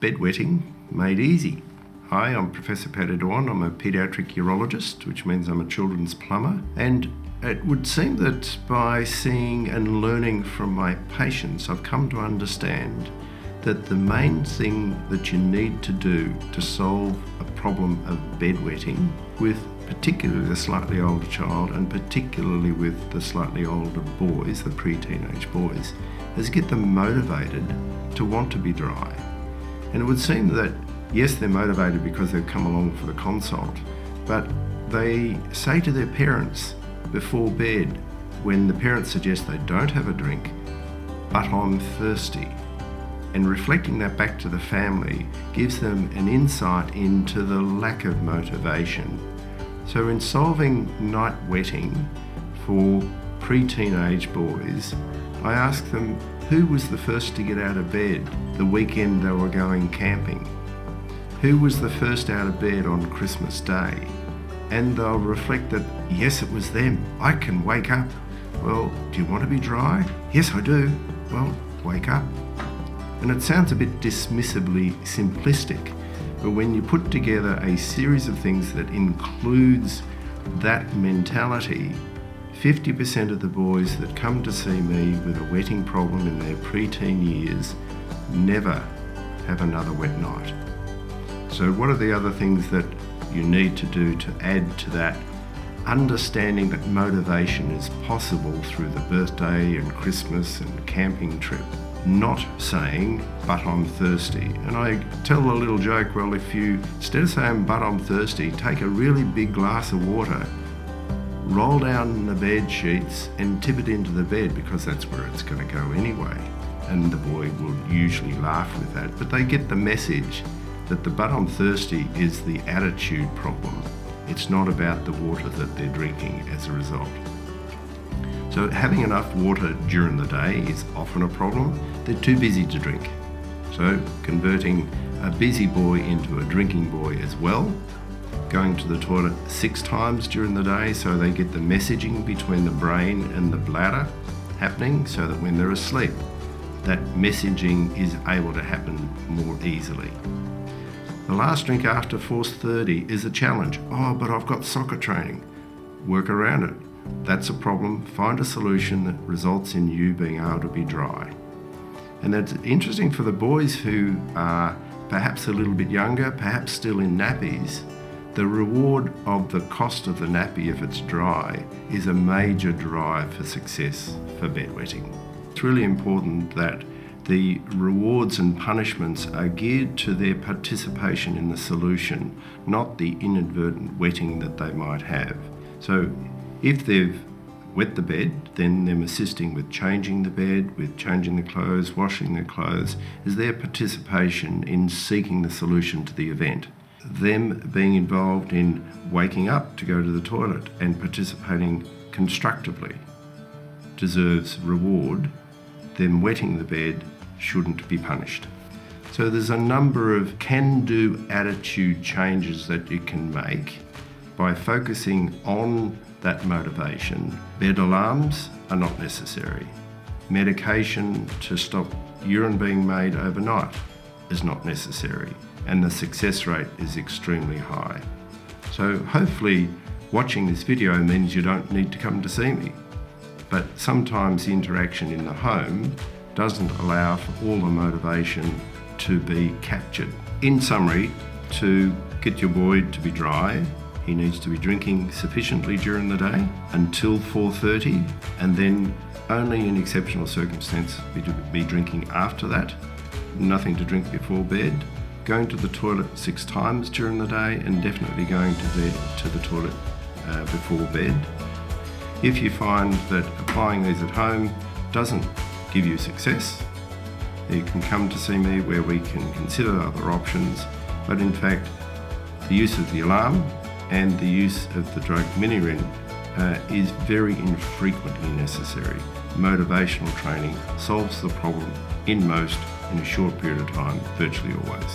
Bedwetting made easy. Hi, I'm Professor Pat Edouin. I'm a paediatric urologist, which means I'm a children's plumber. And it would seem that by seeing and learning from my patients, I've come to understand that the main thing that you need to do to solve a problem of bedwetting with particularly the slightly older child and particularly with the slightly older boys, the pre-teenage boys, is get them motivated to want to be dry. And it would seem that, yes, they're motivated because they've come along for the consult, but they say to their parents before bed, when the parents suggest they don't have a drink, "But I'm thirsty." And reflecting that back to the family gives them an insight into the lack of motivation. So in solving night wetting for pre-teenage boys, I ask them, who was the first to get out of bed the weekend they were going camping? Who was the first out of bed on Christmas Day? And they'll reflect that, yes, it was them. I can wake up. Well, do you want to be dry? Yes, I do. Well, wake up. And it sounds a bit dismissively simplistic, but when you put together a series of things that includes that mentality, 50% of the boys that come to see me with a wetting problem in their preteen years never have another wet night. So what are the other things that you need to do to add to that? Understanding that motivation is possible through the birthday and Christmas and camping trip. Not saying, "But I'm thirsty." And I tell a little joke, well, if you, instead of saying, "But I'm thirsty," take a really big glass of water, roll down the bed sheets and tip it into the bed, because that's where it's going to go anyway. And the boy will usually laugh with that, but they get the message that the "but I'm thirsty" is the attitude problem. It's not about the water that they're drinking as a result. So having enough water during the day is often a problem. They're too busy to drink. So converting a busy boy into a drinking boy as well. Going to the toilet 6 times during the day so they get the messaging between the brain and the bladder happening, so that when they're asleep, that messaging is able to happen more easily. The last drink after 4:30 is a challenge. "Oh, but I've got soccer training." Work around it. That's a problem. Find a solution that results in you being able to be dry. And that's interesting for the boys who are perhaps a little bit younger, perhaps still in nappies. The reward of the cost of the nappy, if it's dry, is a major drive for success for bedwetting. It's really important that the rewards and punishments are geared to their participation in the solution, not the inadvertent wetting that they might have. So if they've wet the bed, then them assisting with changing the bed, with changing the clothes, washing their clothes, is their participation in seeking the solution to the event. Them being involved in waking up to go to the toilet and participating constructively deserves reward. Them wetting the bed shouldn't be punished. So there's a number of can-do attitude changes that you can make by focusing on that motivation. Bed alarms are not necessary. Medication to stop urine being made overnight is not necessary, and the success rate is extremely high. So hopefully watching this video means you don't need to come to see me, but sometimes the interaction in the home doesn't allow for all the motivation to be captured. In summary, to get your boy to be dry, he needs to be drinking sufficiently during the day until 4:30, and then only in exceptional circumstance be drinking after that. Nothing to drink before bed. Going to the toilet 6 times during the day, and definitely going to the toilet before bed. If you find that applying these at home doesn't give you success, you can come to see me where we can consider other options. But in fact, the use of the alarm and the use of the drug Minirin is very infrequently necessary. Motivational training solves the problem in a short period of time, virtually always.